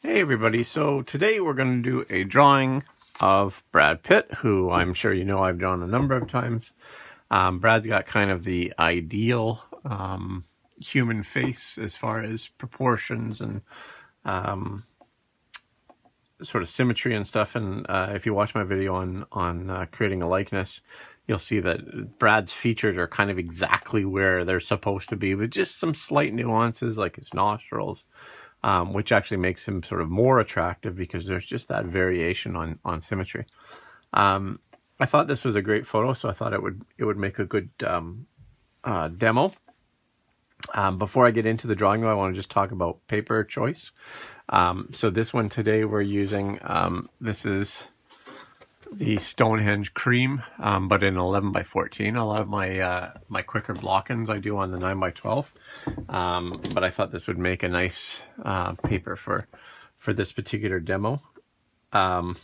Hey everybody, so today we're going to do a drawing of Brad Pitt, who I'm sure you know I've drawn a number of times. Brad's got kind of the ideal human face as far as proportions and sort of symmetry and stuff. And if you watch my video on creating a likeness, you'll see that Brad's features are kind of exactly where they're supposed to be, with just some slight nuances like his nostrils. Which actually makes him sort of more attractive because there's just that variation on symmetry. I thought this was a great photo, so I thought it would make a good demo. Before I get into the drawing, though, I want to just talk about paper choice. So this one today we're using, this is the Stonehenge Cream, but in 11 by 14. A lot of my my quicker block-ins I do on the 9 by 12, but I thought this would make a nice paper for this particular demo. One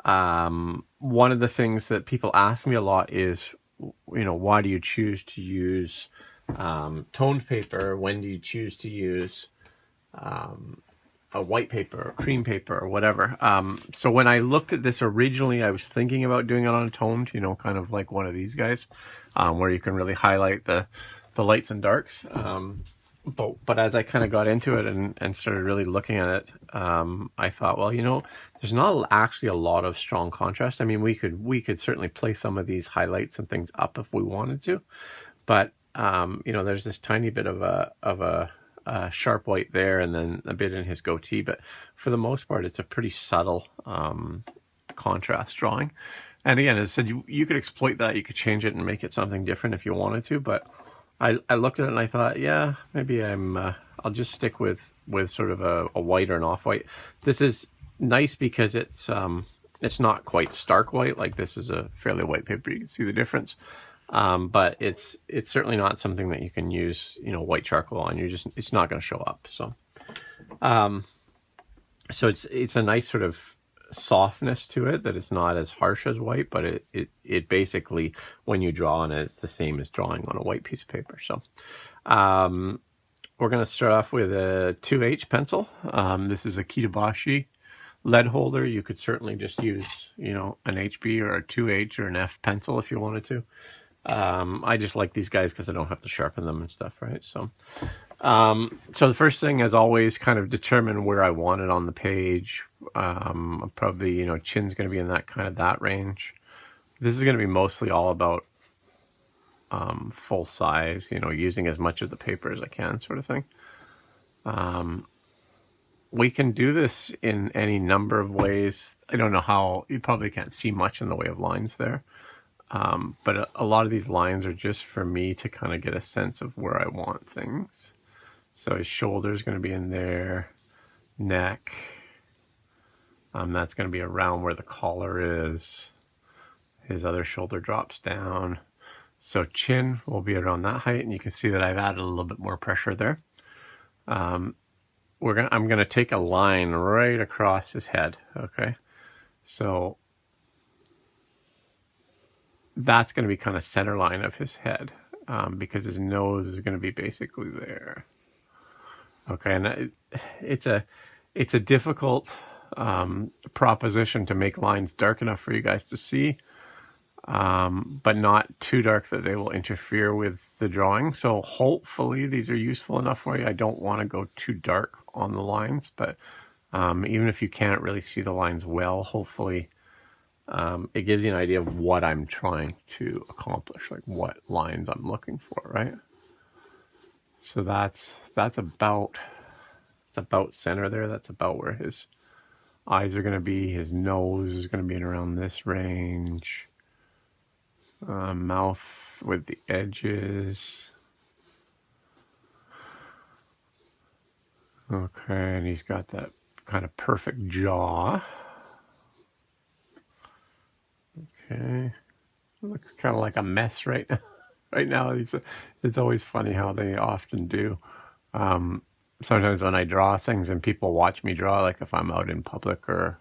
of the things that people ask me a lot is, you know, why do you choose to use toned paper? When do you choose to use a white paper or cream paper or whatever? So when I looked at this originally, I was thinking about doing it on a toned, you know, kind of like one of these guys, where you can really highlight the lights and darks. But as I kind of got into it and started really looking at it, I thought, well, you know, there's not actually a lot of strong contrast. I mean, we could certainly play some of these highlights and things up if we wanted to, but you know, there's this tiny bit of a sharp white there, and then a bit in his goatee, but for the most part it's a pretty subtle contrast drawing. And again, as I said, you could exploit that, you could change it and make it something different if you wanted to, but I looked at it and I thought, yeah, maybe I'll just stick with sort of a white or an off-white. This is nice because it's not quite stark white, like this is a fairly white paper, you can see the difference. But it's certainly not something that you can use, you know, white charcoal on. It's not going to show up. So, so it's a nice sort of softness to it, that it's not as harsh as white, but it basically, when you draw on it, it's the same as drawing on a white piece of paper. So, we're going to start off with a 2H pencil. This is a Kitabashi lead holder. You could certainly just use, you know, an HB or a 2H or an F pencil if you wanted to. I just like these guys because I don't have to sharpen them and stuff, right? So, so the first thing, as always, kind of determine where I want it on the page. Probably, you know, chin's going to be in that range. This is going to be mostly all about full size, you know, using as much of the paper as I can, sort of thing. We can do this in any number of ways. I don't know how, you probably can't see much in the way of lines there. But a lot of these lines are just for me to kind of get a sense of where I want things. So his shoulder is going to be in there, neck. That's going to be around where the collar is. His other shoulder drops down. So chin will be around that height, and you can see that I've added a little bit more pressure there. I'm going to take a line right across his head. Okay, so that's going to be kind of center line of his head, because his nose is going to be basically there. Okay, and it's a difficult proposition to make lines dark enough for you guys to see, but not too dark that they will interfere with the drawing. So hopefully these are useful enough for you. I don't want to go too dark on the lines, but even if you can't really see the lines well, hopefully it gives you an idea of what I'm trying to accomplish, like what lines I'm looking for, right? So that's about center there. That's about where his eyes are going to be. His nose is going to be in around this range. Mouth with the edges. Okay, and he's got that kind of perfect jaw. Okay, looks kind of like a mess right now. Right now, it's always funny how they often do. Sometimes when I draw things and people watch me draw, like if I'm out in public or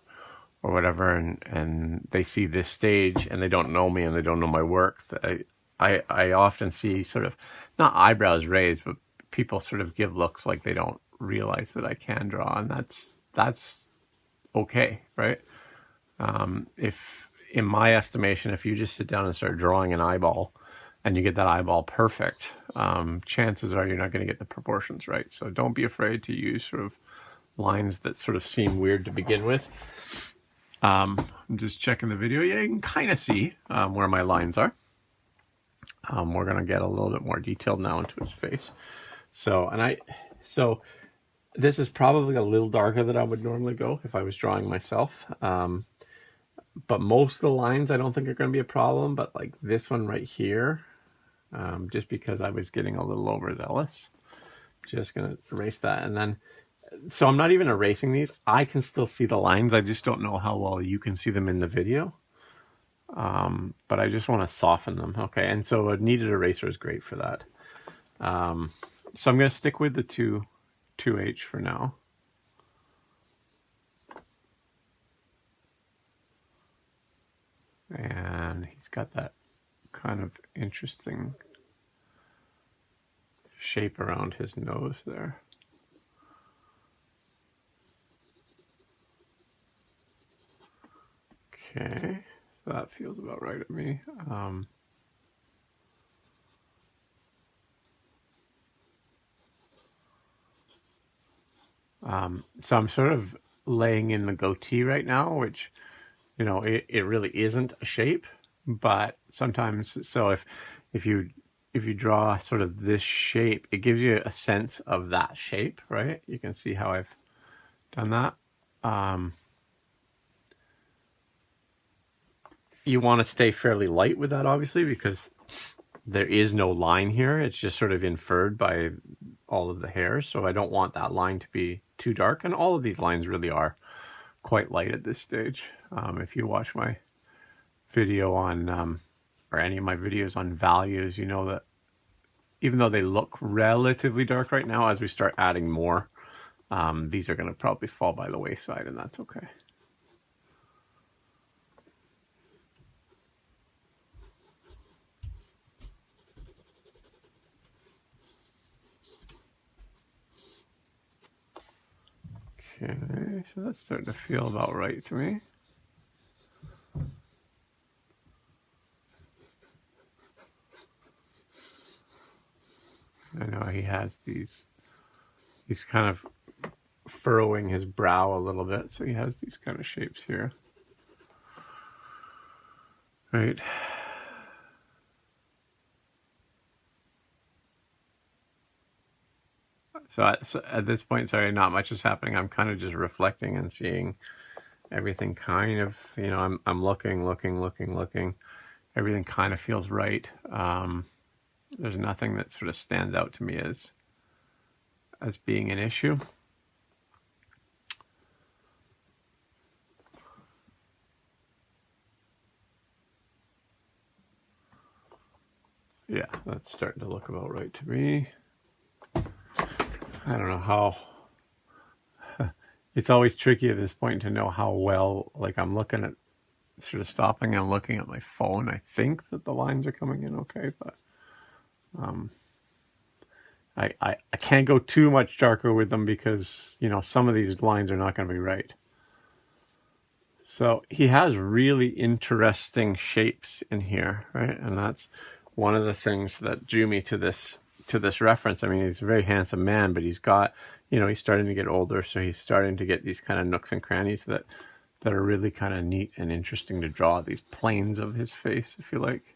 whatever, and they see this stage and they don't know me and they don't know my work, I often see sort of, not eyebrows raised, but people sort of give looks like they don't realize that I can draw, and that's okay, right? If in my estimation, if you just sit down and start drawing an eyeball and you get that eyeball perfect, chances are you're not going to get the proportions right. So don't be afraid to use sort of lines that sort of seem weird to begin with. I'm just checking the video. Yeah, you can kind of see where my lines are. We're going to get a little bit more detailed now into his face. So this is probably a little darker than I would normally go if I was drawing myself. But most of the lines I don't think are going to be a problem. But like this one right here, just because I was getting a little overzealous, just going to erase that. And then, so I'm not even erasing these. I can still see the lines. I just don't know how well you can see them in the video. But I just want to soften them. Okay, and so a kneaded eraser is great for that. So I'm going to stick with the 2H for now. And he's got that kind of interesting shape around his nose there. Okay, so that feels about right at me. So I'm sort of laying in the goatee right now, which, you know, it really isn't a shape, but sometimes, so if you draw sort of this shape, it gives you a sense of that shape, right? You can see how I've done that. You want to stay fairly light with that, obviously, because there is no line here. It's just sort of inferred by all of the hairs. So I don't want that line to be too dark. And all of these lines really are quite light at this stage. If you watch my video on, or any of my videos on values, you know that even though they look relatively dark right now, as we start adding more, these are going to probably fall by the wayside, and that's okay. Okay, so that's starting to feel about right to me. I know he has these, he's kind of furrowing his brow a little bit, so he has these kind of shapes here. Right. So at this point, sorry, not much is happening. I'm kind of just reflecting and seeing everything kind of, you know, I'm looking. Everything kind of feels right. There's nothing that sort of stands out to me as being an issue. Yeah, that's starting to look about right to me. I don't know how. It's always tricky at this point to know how well, like I'm looking at, sort of stopping and looking at my phone. I think that the lines are coming in okay, but I can't go too much darker with them because, you know, some of these lines are not going to be right. So he has really interesting shapes in here, right? And that's one of the things that drew me to this reference. I mean, he's a very handsome man, but he's got, you know, he's starting to get older, so he's starting to get these kind of nooks and crannies that are really kind of neat and interesting to draw, these planes of his face, if you like.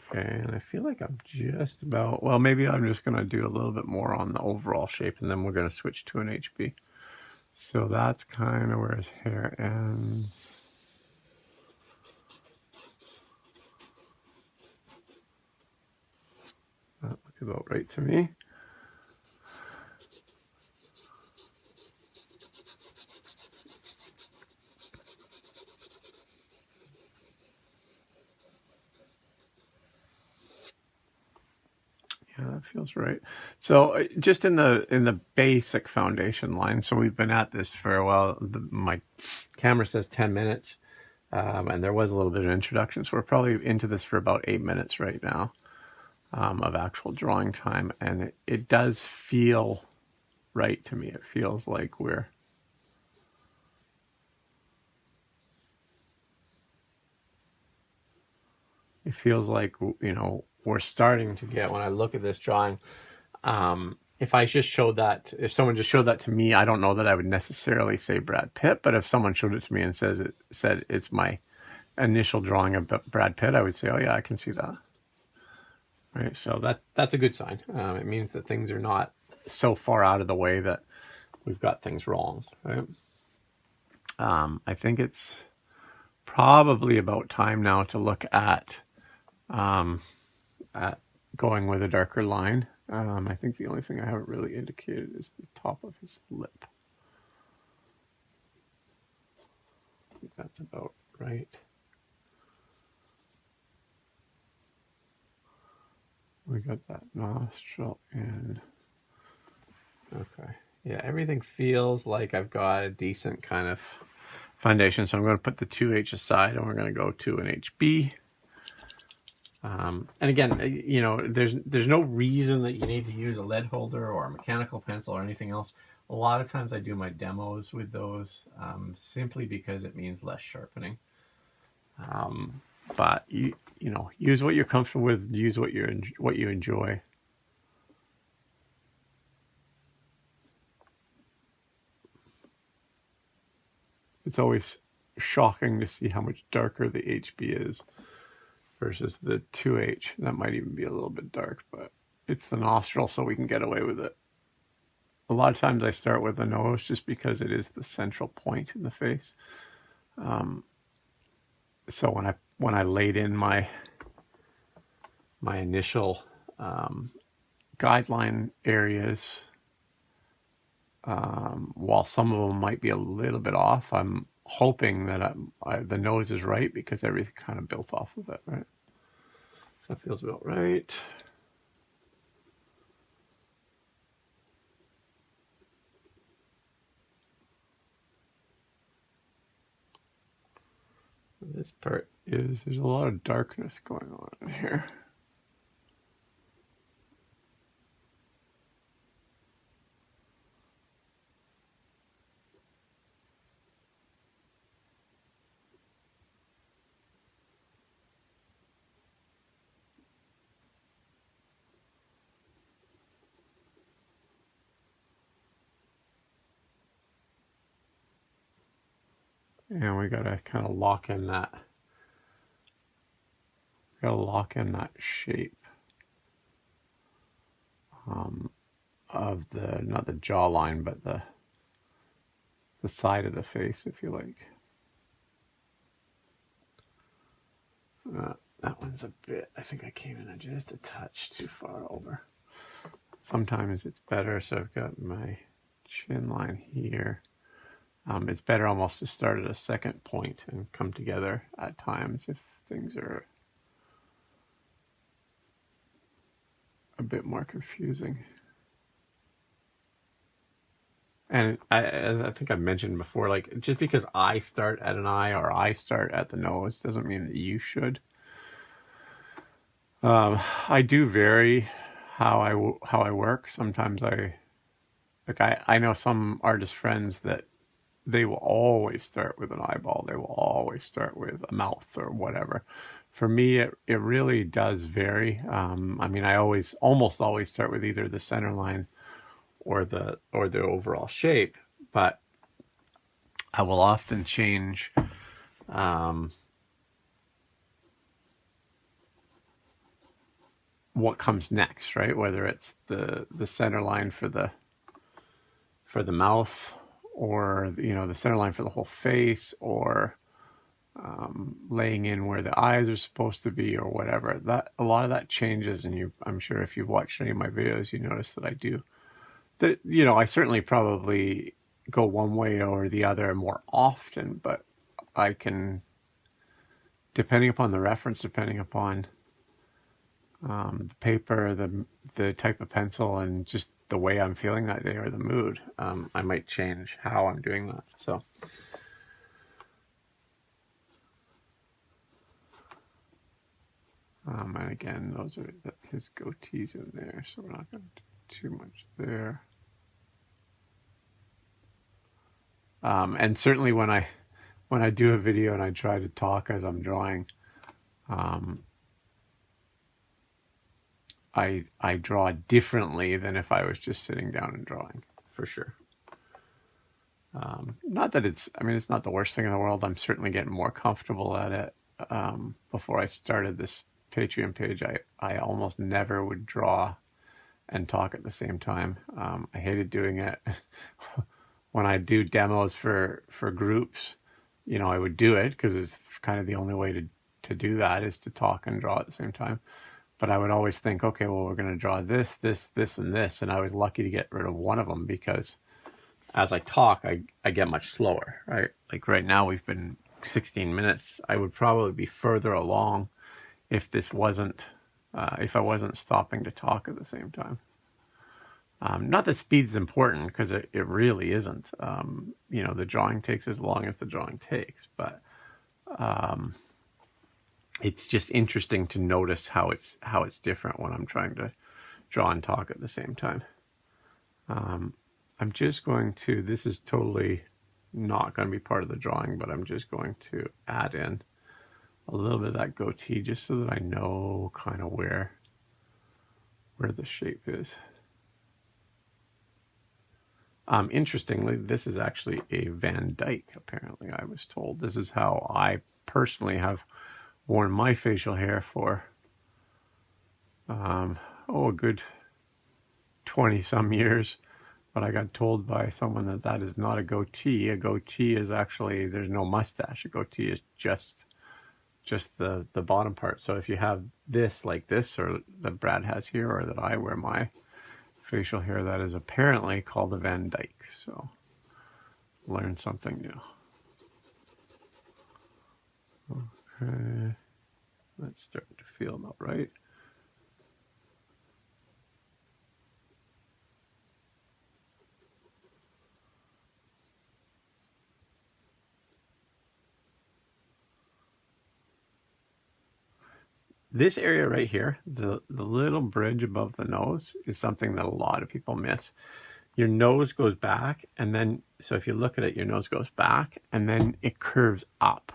Okay, and I feel like I'm just about, well, maybe I'm just going to do a little bit more on the overall shape, and then we're going to switch to an HB. So that's kind of where his hair ends. That looks about right to me. Yeah, that feels right. So just in the basic foundation line. So we've been at this for a while. My camera says 10 minutes, and there was a little bit of introduction. So we're probably into this for about 8 minutes right now of actual drawing time, and it does feel right to me. It feels like it feels like, we're starting to get, when I look at this drawing, if someone just showed that to me, I don't know that I would necessarily say Brad Pitt, but if someone showed it to me and said it's my initial drawing of Brad Pitt, I would say, oh yeah, I can see that. Right. So that's a good sign. It means that things are not so far out of the way that we've got things wrong. Right. I think it's probably about time now to look at going with a darker line. I think the only thing I haven't really indicated is the top of his lip. I think that's about right. We got that nostril in. Okay. Yeah, everything feels like I've got a decent kind of foundation. So I'm going to put the 2H aside and we're going to go to an HB. And again, there's no reason that you need to use a lead holder or a mechanical pencil or anything else. A lot of times I do my demos with those simply because it means less sharpening. But use what you're comfortable with. Use what you enjoy. It's always shocking to see how much darker the HB is versus the 2H. That might even be a little bit dark, but it's the nostril, so we can get away with it. A lot of times I start with the nose just because it is the central point in the face. So when I laid in my initial guideline areas, while some of them might be a little bit off, I'm hoping that the nose is right because everything kind of built off of it, right? So it feels about right. This part there's a lot of darkness going on in here. And we gotta kind of lock in that. Gotta lock in that shape of the, not the jawline, but the side of the face, if you like. That one's a bit, I think I came in just a touch too far over. Sometimes it's better, so I've got my chin line here. It's better almost to start at a second point and come together at times if things are a bit more confusing. And I think I've mentioned before, like, just because I start at an eye or I start at the nose doesn't mean that you should. I do vary how I work. Sometimes I know some artist friends that they will always start with an eyeball. They will always start with a mouth or whatever. For me, it really does vary. I mean, I almost always start with either the center line or the overall shape, but I will often change what comes next, right? Whether it's the center line for the mouth, or the center line for the whole face, or laying in where the eyes are supposed to be, or whatever. That a lot of that changes, and I'm sure if you've watched any of my videos, you notice that I do that. I certainly probably go one way or the other more often, but I can, depending upon the reference, depending upon the paper, the type of pencil, and just the way I'm feeling that day or the mood, I might change how I'm doing that. So, and again, those are his goatees in there, so we're not going to do too much there. And certainly when I do a video and I try to talk as I'm drawing, I draw differently than if I was just sitting down and drawing, for sure. Not that it's not the worst thing in the world. I'm certainly getting more comfortable at it. Before I started this Patreon page, I almost never would draw and talk at the same time. I hated doing it. When I do demos for groups, I would do it because it's kind of the only way to do that is to talk and draw at the same time. But I would always think, okay, well, we're going to draw this, this, this, and this. And I was lucky to get rid of one of them because as I talk, I get much slower, right? Like right now, we've been 16 minutes. I would probably be further along if this wasn't, if I wasn't stopping to talk at the same time. Not that speed's important, because it really isn't. The drawing takes as long as the drawing takes, but it's just interesting to notice how it's different when I'm trying to draw and talk at the same time. I'm just going to, this is totally not going to be part of the drawing, but I'm just going to add in a little bit of that goatee just so that I know kind of where the shape is. Interestingly, this is actually a Van Dyke, apparently, I was told. This is how I personally have worn my facial hair for, a good 20-some years. But I got told by someone that is not a goatee. A goatee is actually, there's no mustache. A goatee is just the bottom part. So if you have this like this, or that Brad has here, or that I wear my facial hair, that is apparently called a Van Dyke. So learn something new. Okay, that's starting to feel about right. This area right here, the little bridge above the nose, is something that a lot of people miss. Your nose goes back, and then, so if you look at it, your nose goes back, and then it curves up.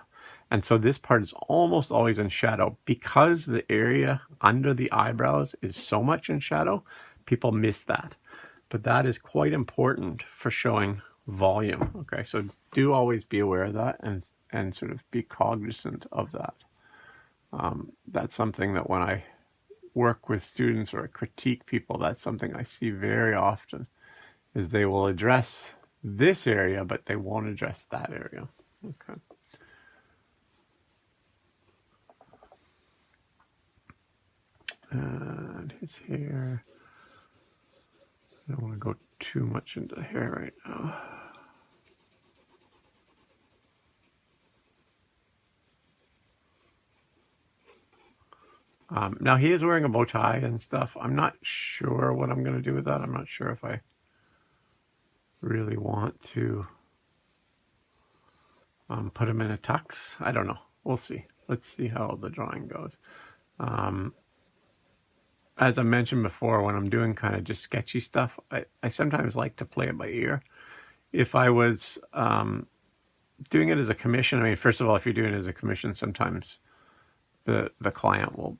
And so this part is almost always in shadow. Because the area under the eyebrows is so much in shadow, people miss that. But that is quite important for showing volume. Okay, so do always be aware of that and sort of be cognizant of that. That's something that when I work with students or critique people, that's something I see very often, is they will address this area, but they won't address that area. Okay. And his hair, I don't want to go too much into the hair right now. Now he is wearing a bow tie and stuff. I'm not sure what I'm going to do with that. I'm not sure if I really want to put him in a tux. I don't know. We'll see. Let's see how the drawing goes. As I mentioned before, when I'm doing kind of just sketchy stuff, I sometimes like to play it by ear. If I was doing it as a commission, I mean, first of all, if you're doing it as a commission, sometimes the client will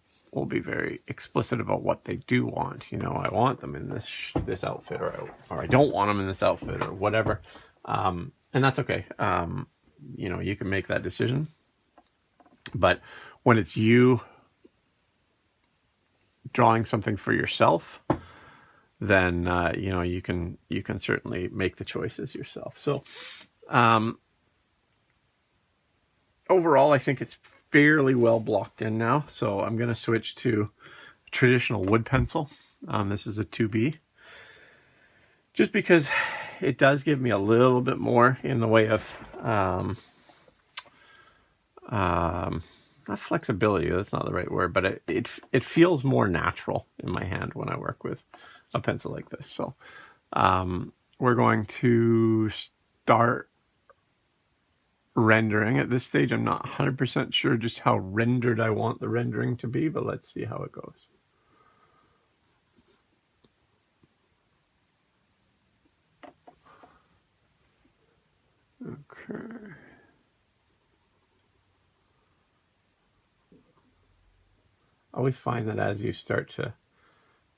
be very explicit about what they do want. I want them in this outfit, or I don't want them in this outfit, or whatever. And that's okay. You can make that decision. But when it's you drawing something for yourself, then you can certainly make the choices yourself. So overall, I think it's fairly well blocked in now. So I'm going to switch to traditional wood pencil. This is a 2B. Just because it does give me a little bit more in the way of not flexibility, that's not the right word, but it feels more natural in my hand when I work with a pencil like this. So we're going to start rendering. At this stage, I'm not 100% sure just how rendered I want the rendering to be, but let's see how it goes. Okay. I always find that as you start to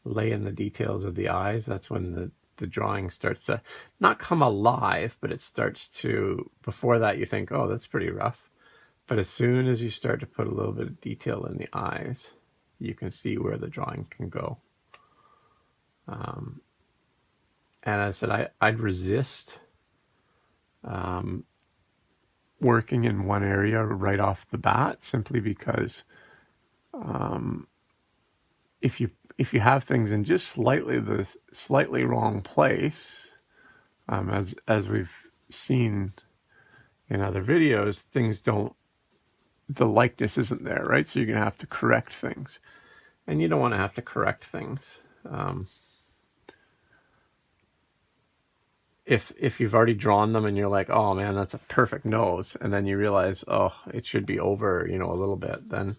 lay in the details of the eyes, that's when the drawing starts to not come alive, but it starts to, before that you think, oh, that's pretty rough. But as soon as you start to put a little bit of detail in the eyes, you can see where the drawing can go. And as I said, I'd resist working in one area right off the bat, simply because if you have things in just slightly wrong place, as we've seen in other videos, things don't, the likeness isn't there, right? So you're gonna have to correct things, and you don't want to have to correct things. If you've already drawn them and you're like, oh man, that's a perfect nose, and then you realize, oh, it should be over, a little bit, then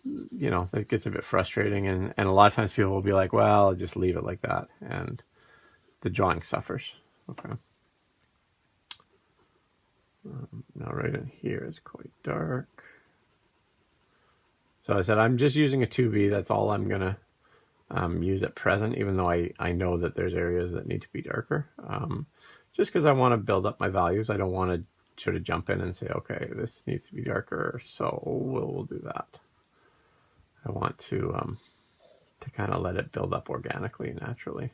it gets a bit frustrating, and a lot of times people will be like, well, I'll just leave it like that, and the drawing suffers. Okay. Now right in here is quite dark. So I said I'm just using a 2B. That's all I'm gonna use at present, even though I know that there's areas that need to be darker. Just because I want to build up my values. I don't want to sort of jump in and say, okay, this needs to be darker, so we'll do that. I want to kind of let it build up organically, naturally.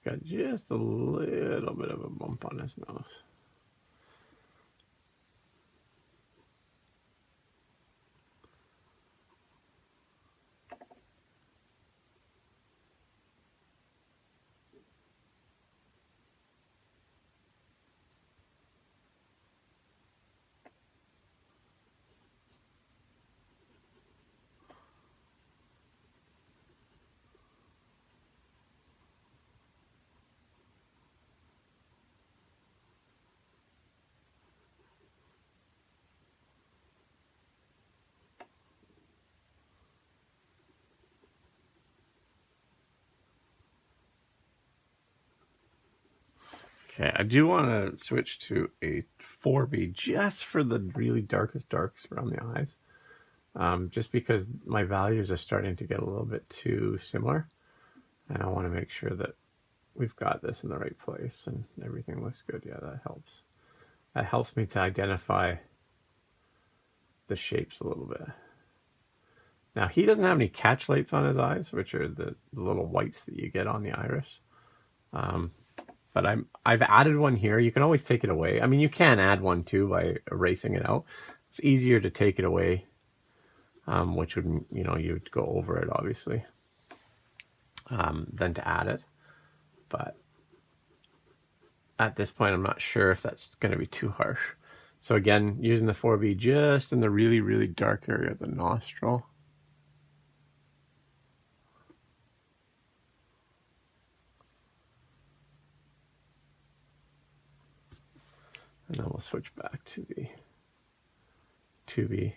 He's got just a little bit of a bump on his nose. Okay, I do want to switch to a 4B just for the really darkest darks around the eyes. Just because my values are starting to get a little bit too similar. And I want to make sure that we've got this in the right place and everything looks good. Yeah, that helps. That helps me to identify the shapes a little bit. Now, he doesn't have any catch lights on his eyes, which are the little whites that you get on the iris. But I've added one here. You can always take it away. I mean, you can add one too by erasing it out. It's easier to take it away, which would, you'd go over it, obviously, than to add it. But at this point, I'm not sure if that's going to be too harsh. So again, using the 4B just in the really, really dark area of the nostril. And then we'll switch back to the 2B.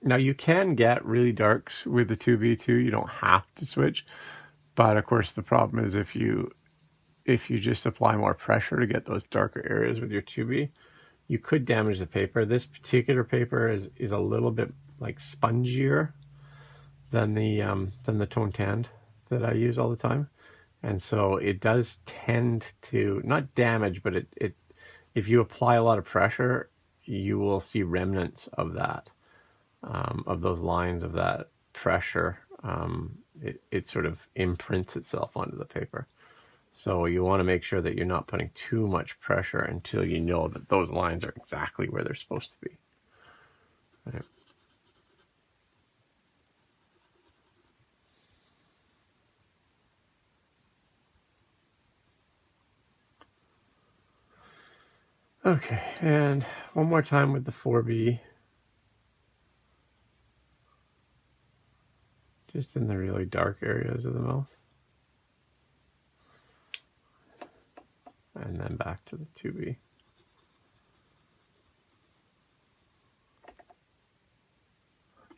Now you can get really darks with the 2B too. You don't have to switch. But of course the problem is if you just apply more pressure to get those darker areas with your 2B, you could damage the paper. This particular paper is a little bit like spongier than the tone tanned that I use all the time. And so it does tend to not damage, but it if you apply a lot of pressure, you will see remnants of that, of those lines of that pressure. It sort of imprints itself onto the paper. So you want to make sure that you're not putting too much pressure until you know that those lines are exactly where they're supposed to be. Right. Okay, and one more time with the 4B. Just in the really dark areas of the mouth. And then back to the 2B.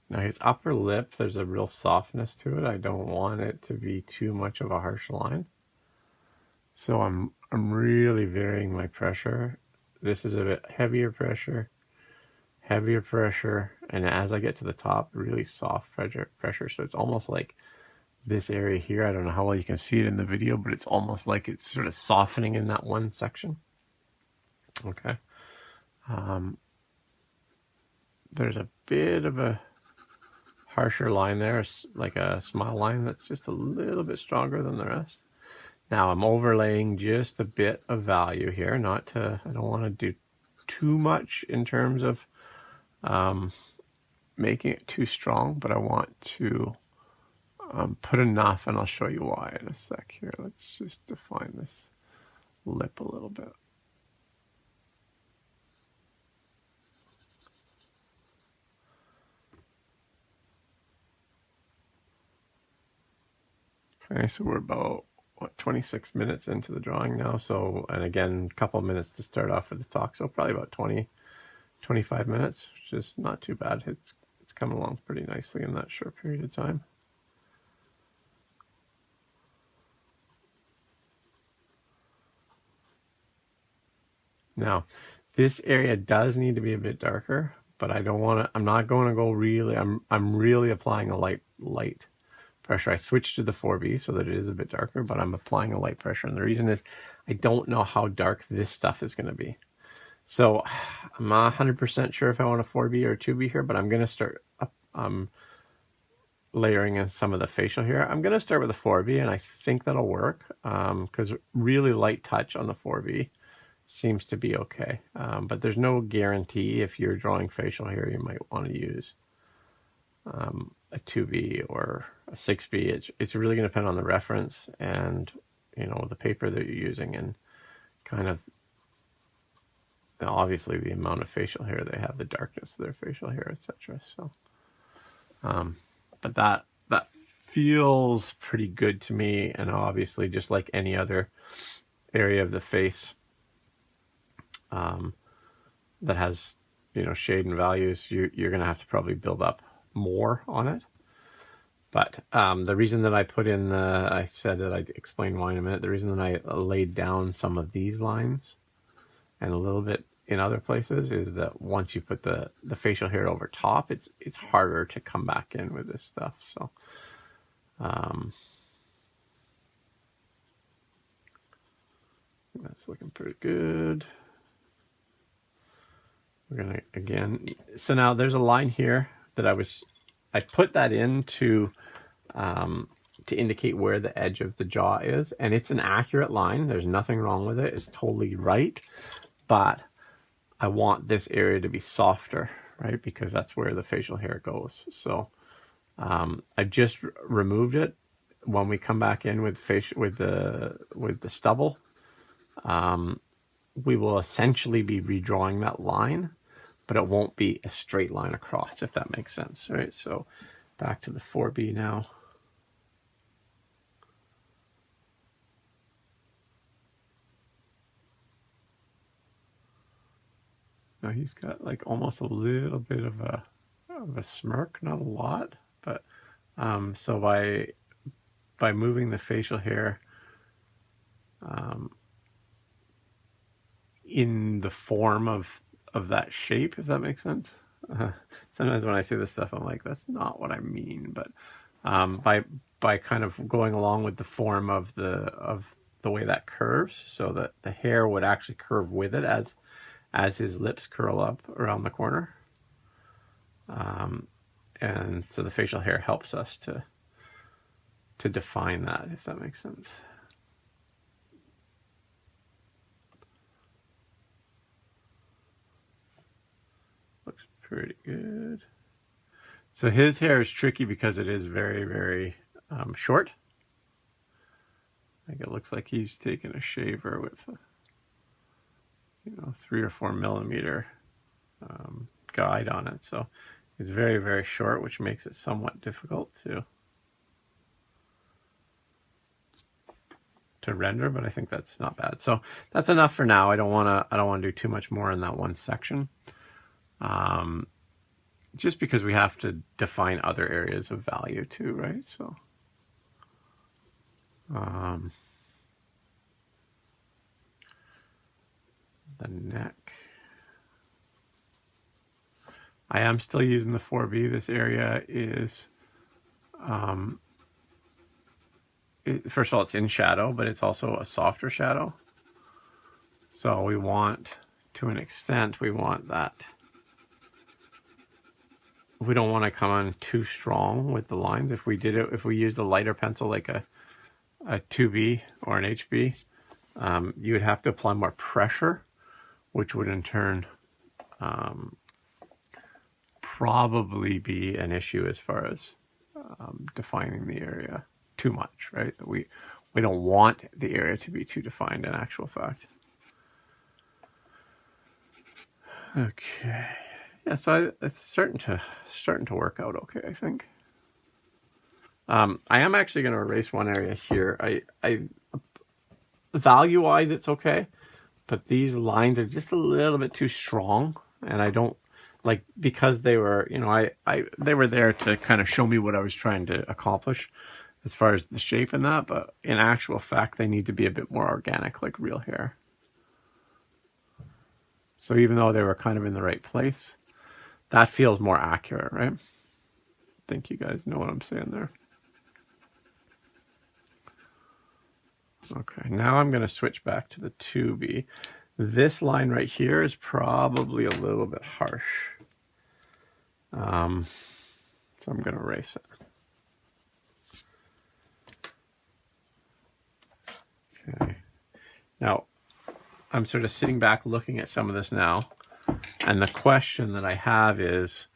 Now his upper lip, there's a real softness to it. I don't want it to be too much of a harsh line. So I'm really varying my pressure. This is a bit heavier pressure, and as I get to the top, really soft pressure. So it's almost like this area here, I don't know how well you can see it in the video, but it's almost like it's sort of softening in that one section. Okay. There's a bit of a harsher line there, like a smile line that's just a little bit stronger than the rest. Now I'm overlaying just a bit of value here, I don't want to do too much in terms of making it too strong, but I want to put enough, and I'll show you why in a sec here. Let's just define this lip a little bit. Okay, so we're about, what, 26 minutes into the drawing now. So, and again, a couple of minutes to start off with the talk. So probably about 25 minutes, which is not too bad. It's coming along pretty nicely in that short period of time. Now, this area does need to be a bit darker, but I don't want to, I'm not going to go really, I'm really applying a light pressure. I switched to the 4B so that it is a bit darker, but I'm applying a light pressure. And the reason is I don't know how dark this stuff is going to be. So I'm not 100% sure if I want a 4B or a 2B here, but I'm going to start layering in some of the facial here. I'm going to start with a 4B, and I think that'll work because really light touch on the 4B seems to be okay. But there's no guarantee. If you're drawing facial here, you might want to use a 2B or a 6B. It's really going to depend on the reference and, you know, the paper that you're using, and kind of obviously the amount of facial hair they have, the darkness of their facial hair, etc. So, but that feels pretty good to me, and obviously, just like any other area of the face that has, you know, shade and values, you're going to have to probably build up more on it. But the reason that I put in I said that I'd explain why in a minute. The reason that I laid down some of these lines and a little bit in other places is that once you put the facial hair over top, it's harder to come back in with this stuff. So that's looking pretty good. We're gonna, again, so now there's a line here that I put that in to indicate where the edge of the jaw is, and it's an accurate line. There's nothing wrong with it. It's totally right, but I want this area to be softer, right? Because that's where the facial hair goes. So I've just removed it. When we come back in with the stubble, we will essentially be redrawing that line, but it won't be a straight line across, if that makes sense, right? So back to the 4B now. Now he's got like almost a little bit of a smirk, not a lot, but so by moving the facial hair in the form of that shape, if that makes sense. Sometimes when I say this stuff, I'm like, that's not what I mean, but by kind of going along with the form of the way that curves, so that the hair would actually curve with it as his lips curl up around the corner. And so the facial hair helps us to define that, if that makes sense. Looks pretty good. So his hair is tricky because it is very, very short. Like, it looks like he's taken a shaver with, 3 or 4 millimeter guide on it. So it's very, very short, which makes it somewhat difficult to render, but I think that's not bad. So that's enough for now. I don't want to do too much more in that one section. Just because we have to define other areas of value too, right? So the neck, I am still using the 4B. This area is, first of all, it's in shadow, but it's also a softer shadow. So we want, to an extent, we want that. We don't want to come on too strong with the lines. If we used a lighter pencil like a 2B or an HB, you would have to apply more pressure, which would in turn probably be an issue as far as defining the area too much, right? We don't want the area to be too defined in actual fact. Okay. Yeah, so it's starting to work out okay, I think. I am actually going to erase one area here. I value-wise, it's okay, but these lines are just a little bit too strong, and I don't like, because they were, they were there to kind of show me what I was trying to accomplish as far as the shape and that, but in actual fact, they need to be a bit more organic, like real hair. So even though they were kind of in the right place, that feels more accurate, right? I think you guys know what I'm saying there. Okay, now I'm going to switch back to the 2B. This line right here is probably a little bit harsh. So I'm going to erase it. Okay. Now, I'm sort of sitting back looking at some of this now, and the question that I have is,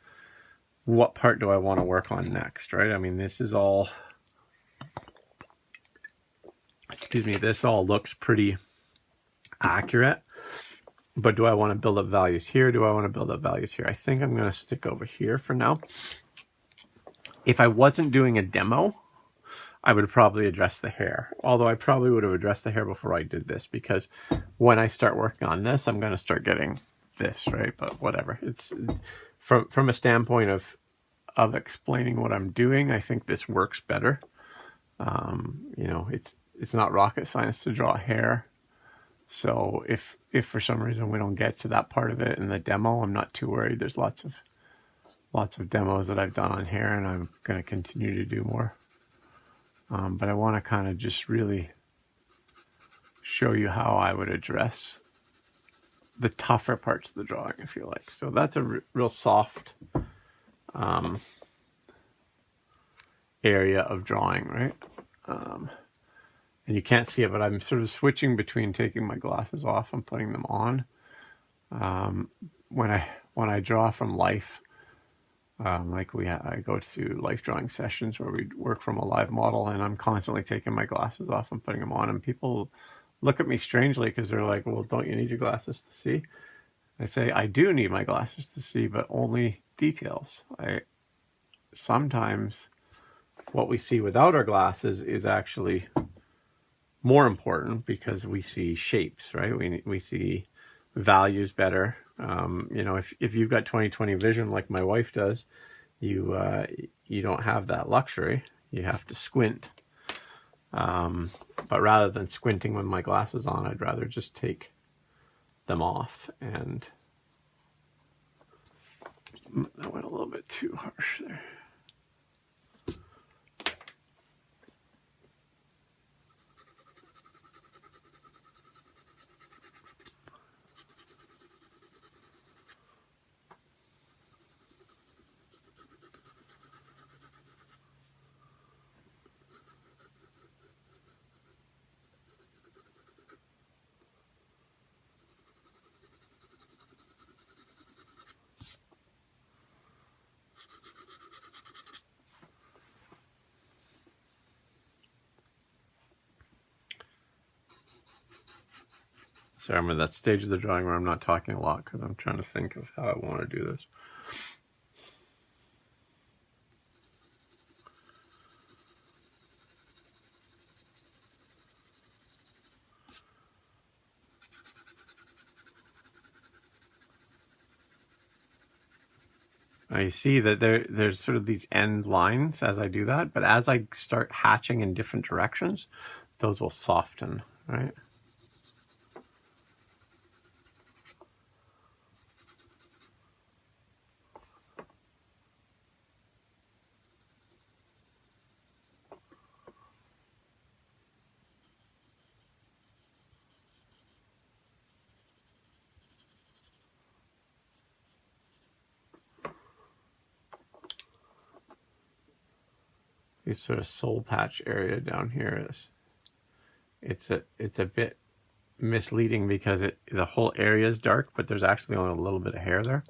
what part do I want to work on next, right? I mean, this is all, excuse me, this all looks pretty accurate, but do I want to build up values here? Do I want to build up values here? I think I'm going to stick over here for now. If I wasn't doing a demo, I would probably address the hair, although I probably would have addressed the hair before I did this, because when I start working on this, I'm going to start getting this, right? But whatever. It's from a standpoint of explaining what I'm doing, I think this works better. It's not rocket science to draw hair. So if for some reason we don't get to that part of it in the demo, I'm not too worried. There's lots of demos that I've done on hair, and I'm going to continue to do more. But I want to kind of just really show you how I would address the tougher parts of the drawing, if you like. So that's a real soft area of drawing, right? And you can't see it, but I'm sort of switching between taking my glasses off and putting them on. When I draw from life, I go to life drawing sessions where we work from a live model, and I'm constantly taking my glasses off and putting them on, and people look at me strangely because they're like, well, don't you need your glasses to see? I say, I do need my glasses to see, but only details. Sometimes what we see without our glasses is actually more important, because we see shapes, right? We see values better. If you've got 20/20 vision like my wife does, you don't have that luxury. You have to squint. But rather than squinting with my glasses on, I'd rather just take them off. And that went a little bit too harsh there. Sorry, I'm at that stage of the drawing where I'm not talking a lot because I'm trying to think of how I want to do this. Now you see that there's sort of these end lines as I do that, but as I start hatching in different directions, those will soften, right? This sort of soul patch area down here is it's a bit misleading because the whole area is dark, but there's actually only a little bit of hair there.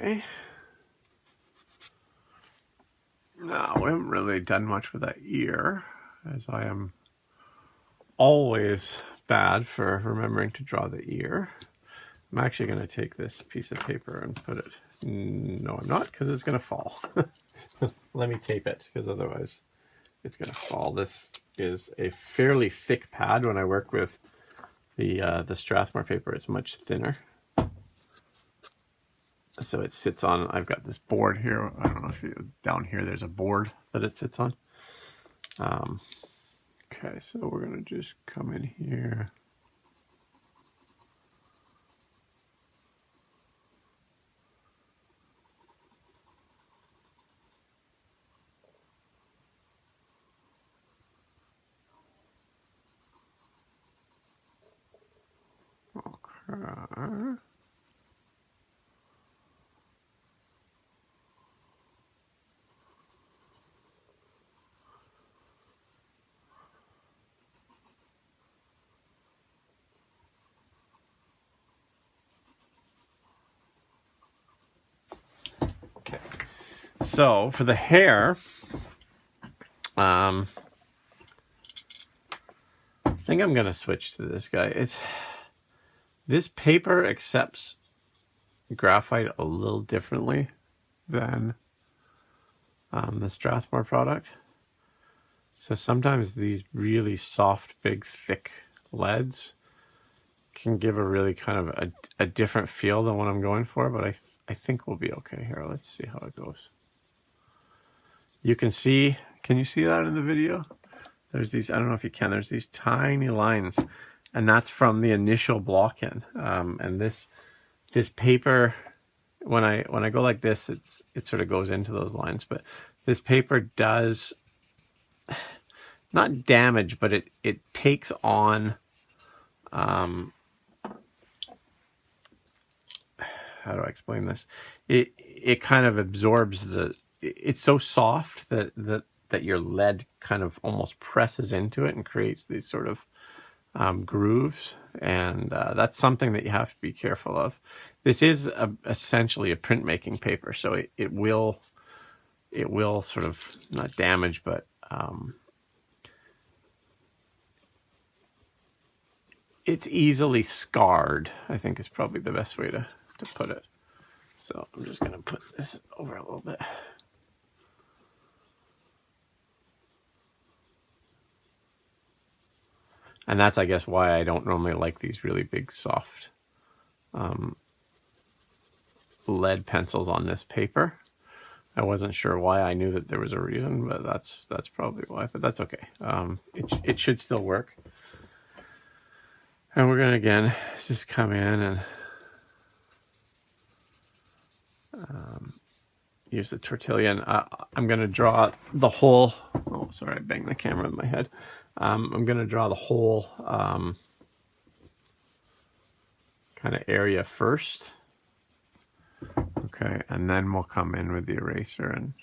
Okay. Now, we haven't really done much with that ear, as I am always bad for remembering to draw the ear. I'm actually going to take this piece of paper and put it... No, I'm not, because it's going to fall. Let me tape it, because otherwise it's going to fall. This is a fairly thick pad. When I work with the Strathmore paper, it's much thinner. So it sits on, I've got this board here. I don't know if you, down here there's a board that it sits on. Okay, so we're going to just come in here. Okay. Okay, so for the hair, I think I'm going to switch to this guy. This paper accepts graphite a little differently than the Strathmore product. So sometimes these really soft, big, thick leads can give a really kind of a different feel than what I'm going for, but I think we'll be okay here. Let's see how it goes. You can see, can you see that in the video? There's these, I don't know if you can, there's these tiny lines, and that's from the initial block-in. And this paper, when I go like this, it sort of goes into those lines, but this paper does not damage, but it takes on, how do I explain this? It kind of absorbs it's so soft that your lead kind of almost presses into it and creates these sort of grooves, and that's something that you have to be careful of. This is essentially a printmaking paper, so it will sort of not damage, but it's easily scarred, I think is probably the best way to put it. So I'm just going to put this over a little bit. And that's, I guess, why I don't normally like these really big, soft lead pencils on this paper. I wasn't sure why. I knew that there was a reason, but that's probably why. But that's okay. It should still work. And we're going to, again, just come in and use the tortilla. And I'm going to draw the whole, oh, sorry, I banged the camera in my head. I'm going to draw the whole kind of area first. Okay, and then we'll come in with the eraser and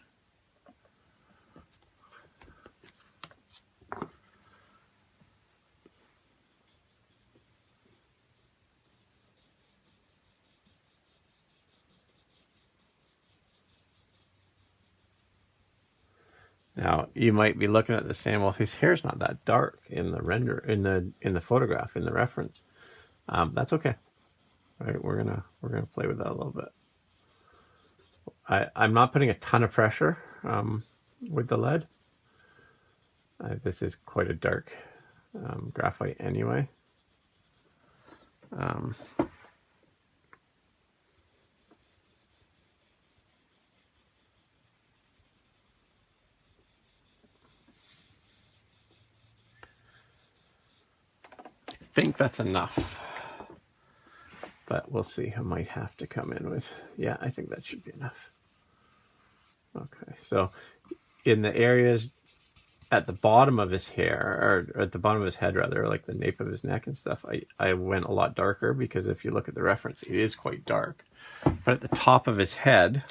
now you might be looking at this saying, well, his hair's not that dark in the render, in the photograph, in the reference. That's okay. Right, we're gonna play with that a little bit. I'm not putting a ton of pressure with the lead. This is quite a dark graphite anyway. I think that's enough, but we'll see. I might have to come in with, yeah, I think that should be enough. Okay, so in the areas at the bottom of his hair, or at the bottom of his head rather, like the nape of his neck and stuff, I went a lot darker, because if you look at the reference, it is quite dark. But at the top of his head,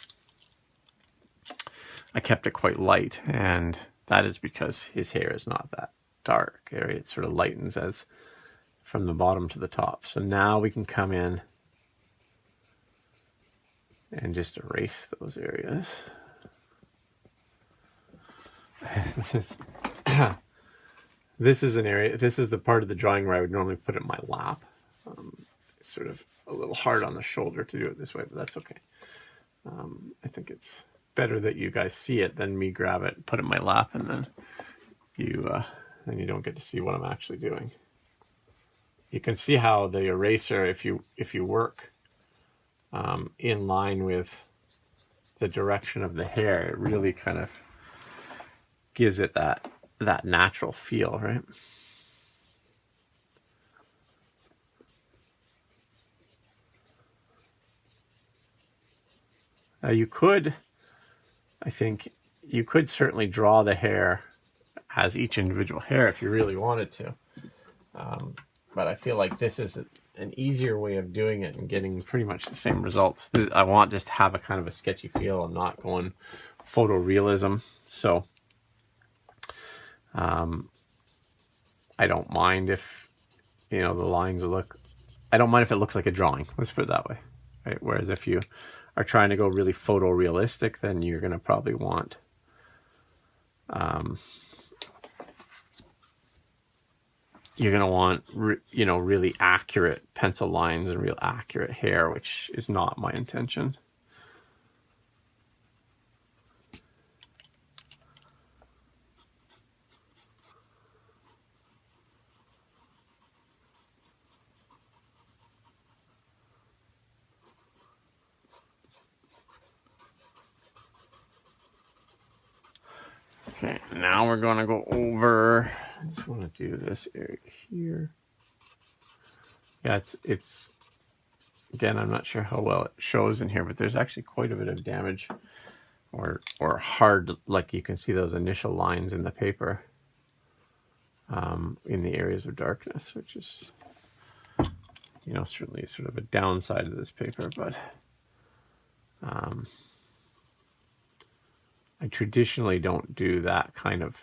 I kept it quite light, and that is because his hair is not that dark. It sort of lightens as from the bottom to the top. So now we can come in and just erase those areas. This is an area, this is the part of the drawing where I would normally put it in my lap. It's sort of a little hard on the shoulder to do it this way, but that's okay. I think it's better that you guys see it than me grab it, put it in my lap, and then you don't get to see what I'm actually doing. You can see how the eraser, if you work in line with the direction of the hair, it really kind of gives it that natural feel, right? You could, I think, you could certainly draw the hair as each individual hair if you really wanted to. But I feel like this is an easier way of doing it and getting pretty much the same results. I want this to have a kind of a sketchy feel. I'm not going photorealism. So I don't mind if, the lines look, I don't mind if it looks like a drawing. Let's put it that way. Right? Whereas if you are trying to go really photorealistic, then you're going to probably want really accurate pencil lines and real accurate hair, which is not my intention. Okay, now we're going to go over, I just want to do this area here. Yeah, it's again, I'm not sure how well it shows in here, but there's actually quite a bit of damage or hard, like you can see those initial lines in the paper in the areas of darkness, which is, certainly sort of a downside of this paper, but I traditionally don't do that kind of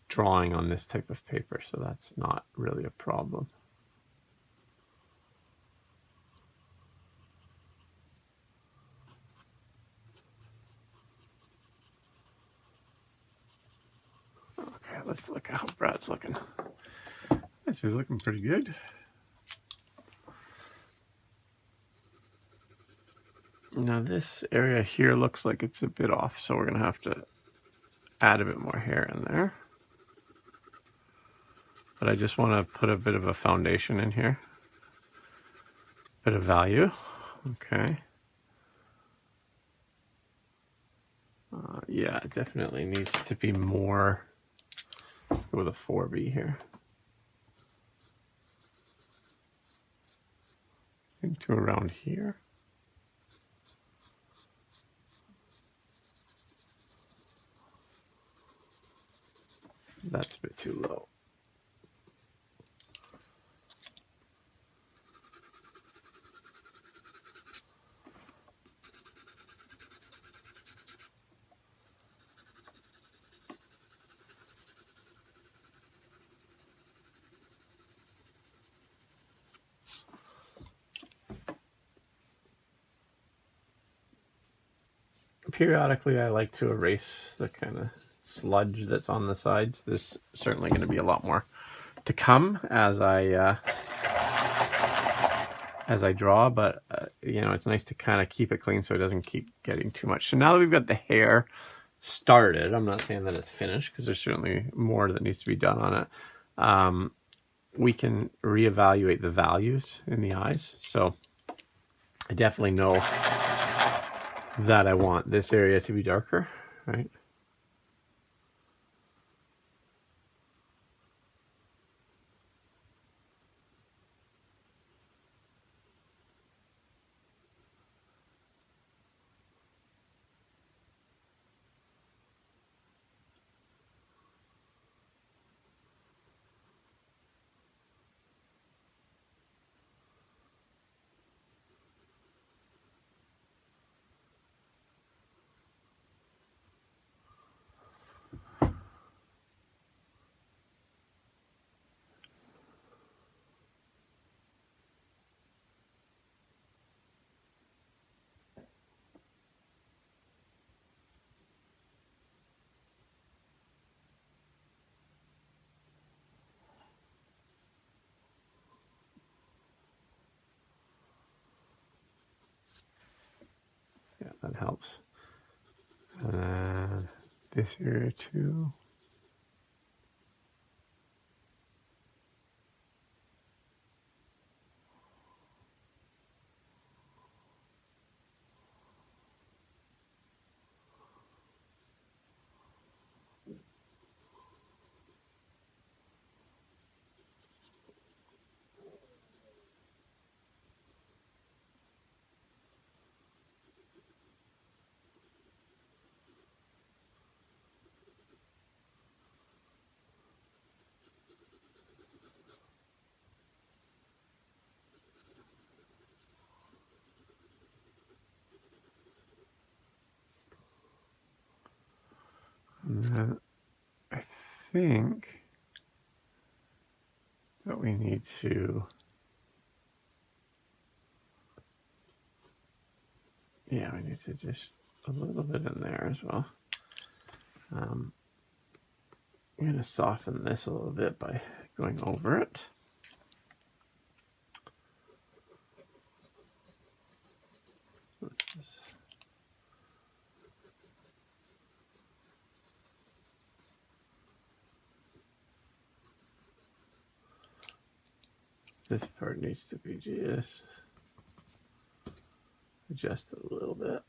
drawing on this type of paper, so that's not really a problem. Okay, let's look at how Brad's looking. This is looking pretty good. Now this area here looks like it's a bit off, so we're going to have to add a bit more hair in there. But I just want to put a bit of a foundation in here. Bit of value. Okay. Yeah, it definitely needs to be more. Let's go with a 4B here. think to around here. That's a bit too low. Periodically, I like to erase the kind of sludge that's on the sides. There's certainly going to be a lot more to come as I draw, but you know, it's nice to kind of keep it clean so it doesn't keep getting too much. So now that we've got the hair started, I'm not saying that it's finished because there's certainly more that needs to be done on it. We can reevaluate the values in the eyes. So I definitely know that I want this area to be darker, right? Yeah, that helps. This area too. And then I think that we need to, yeah, we need to just a little bit in there as well. I'm going to soften this a little bit by going over it. This part needs to be just adjusted a little bit.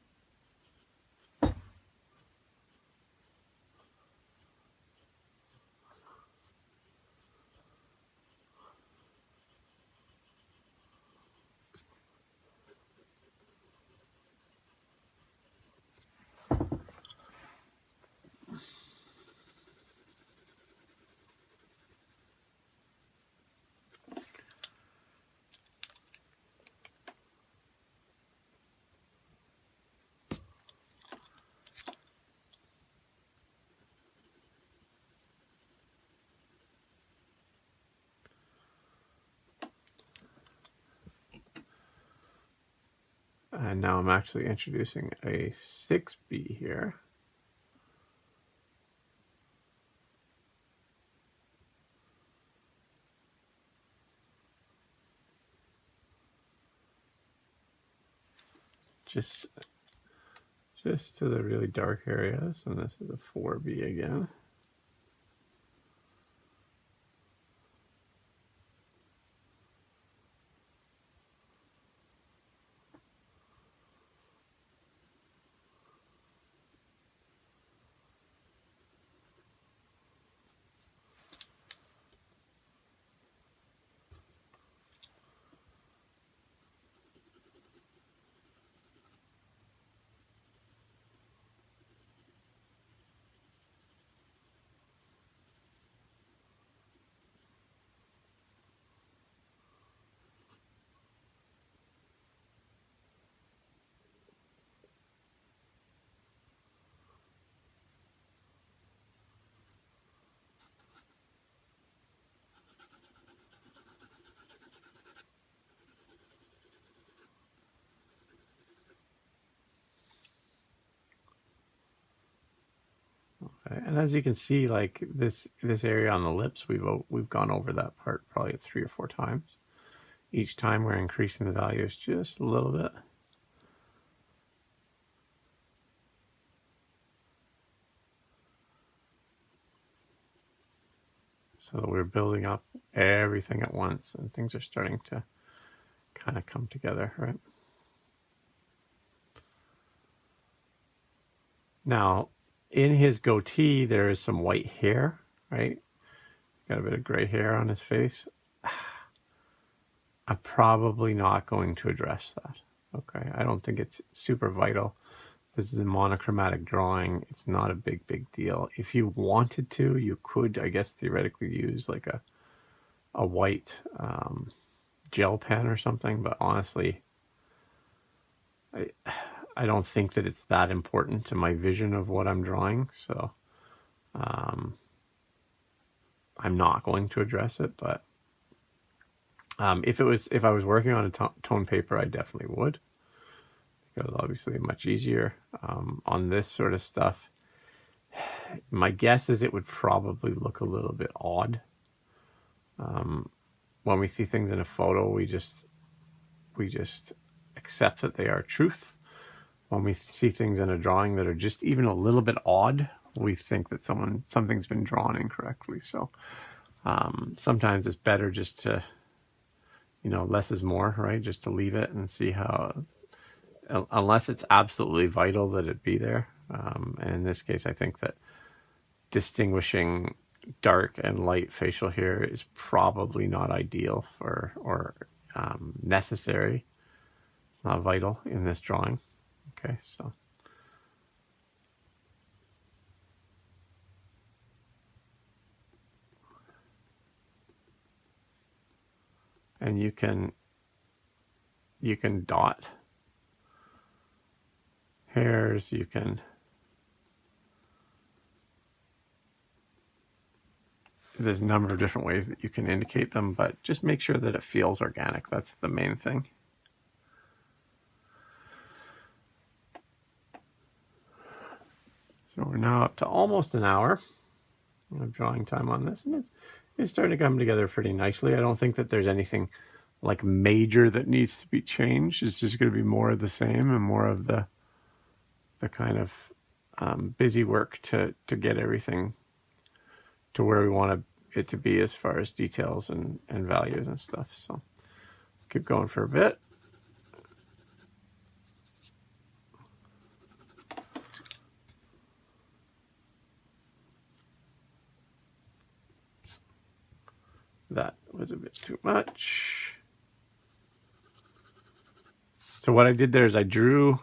And now I'm actually introducing a 6B here. Just to the really dark areas, and this is a 4B again. Okay. And as you can see, like this area on the lips, we've gone over that part probably 3 or 4 times. Each time we're increasing the values just a little bit. So that we're building up everything at once and things are starting to kind of come together, right? Now, in his goatee, there is some white hair, right? Got a bit of gray hair on his face. I'm probably not going to address that. Okay, I don't think it's super vital. This is a monochromatic drawing. It's not a big deal. If you wanted to, you could, I guess, theoretically use like a white gel pen or something. But honestly, I don't think that it's that important to my vision of what I'm drawing. So I'm not going to address it. But if I was working on a tone paper, I definitely would. Because obviously much easier on this sort of stuff. My guess is it would probably look a little bit odd. When we see things in a photo, we just accept that they are truth. When we see things in a drawing that are just even a little bit odd, we think that something's been drawn incorrectly. So sometimes it's better just to, less is more, right? Just to leave it and see how, unless it's absolutely vital that it be there. And in this case, I think that distinguishing dark and light facial hair is probably not ideal or necessary, not vital in this drawing. Okay, so. And you can dot hairs, there's a number of different ways that you can indicate them, but just make sure that it feels organic. That's the main thing. So we're now up to almost an hour of drawing time on this, and it's starting to come together pretty nicely. I don't think that there's anything like major that needs to be changed. It's just going to be more of the same and more of the kind of busy work to get everything to where we want it to be as far as details and values and stuff. So keep going for a bit. That was a bit too much. So what I did there is I drew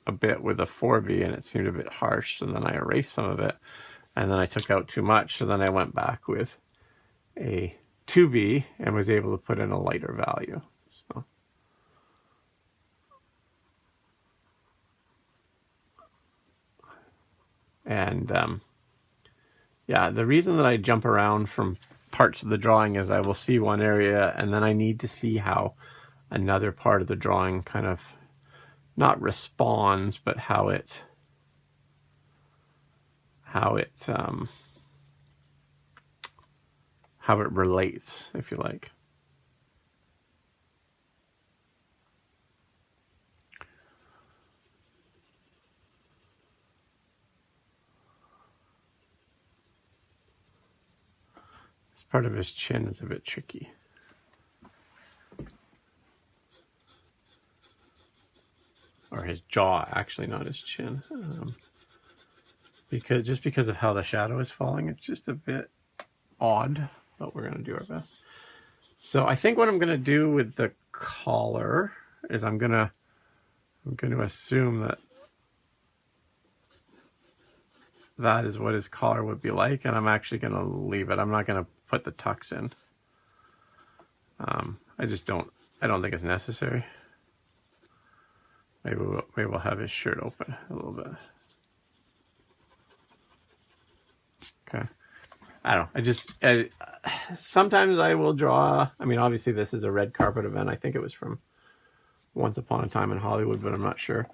a bit with a 4B and it seemed a bit harsh. So then I erased some of it and then I took out too much. So then I went back with a 2B and was able to put in a lighter value. So. And yeah, the reason that I jump around from parts of the drawing is I will see one area and then I need to see how another part of the drawing kind of not responds, but how it relates, if you like. This part of his chin is a bit tricky. Or his jaw, actually, not his chin. Because of how the shadow is falling, it's just a bit odd, but we're going to do our best. So I think what I'm going to do with the collar is I'm going to assume that is what his collar would be like, and I'm actually going to leave it. I'm not going to put the tucks in. I don't think it's necessary. Maybe we'll have his shirt open a little bit. Okay. I don't know. Sometimes I will draw. I mean, obviously this is a red carpet event. I think it was from Once Upon a Time in Hollywood, but I'm not sure.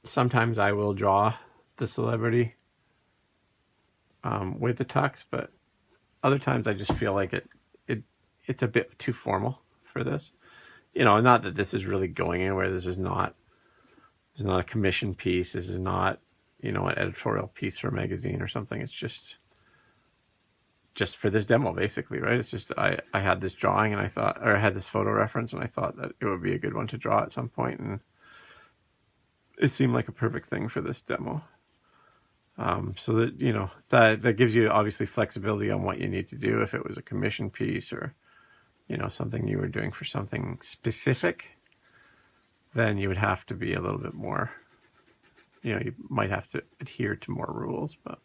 Sometimes I will draw the celebrity with the tux, but other times I just feel like it's a bit too formal for this. You know, not that this is really going anywhere. This is not a commission piece. This is not, you know, an editorial piece for a magazine or something. It's just for this demo, basically, right? It's just I had this drawing and I thought, or I had this photo reference and I thought that it would be a good one to draw at some point, and it seemed like a perfect thing for this demo. So that, you know, that gives you obviously flexibility on what you need to do. If it was a commission piece or, you know, something you were doing for something specific, then you would have to be a little bit more, you know, you might have to adhere to more rules, but.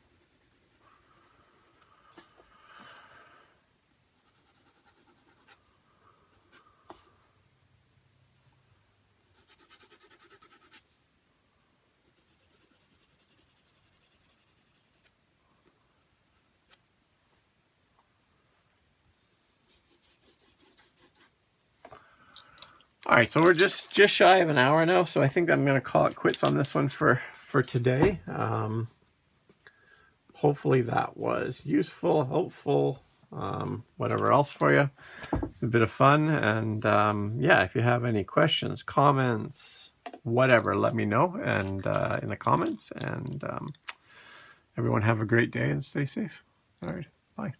All right, so we're just shy of an hour now, so I think I'm going to call it quits on this one for today. Hopefully that was useful, helpful, whatever else for you. A bit of fun, and yeah, if you have any questions, comments, whatever, let me know and in the comments. And everyone have a great day and stay safe. All right, bye.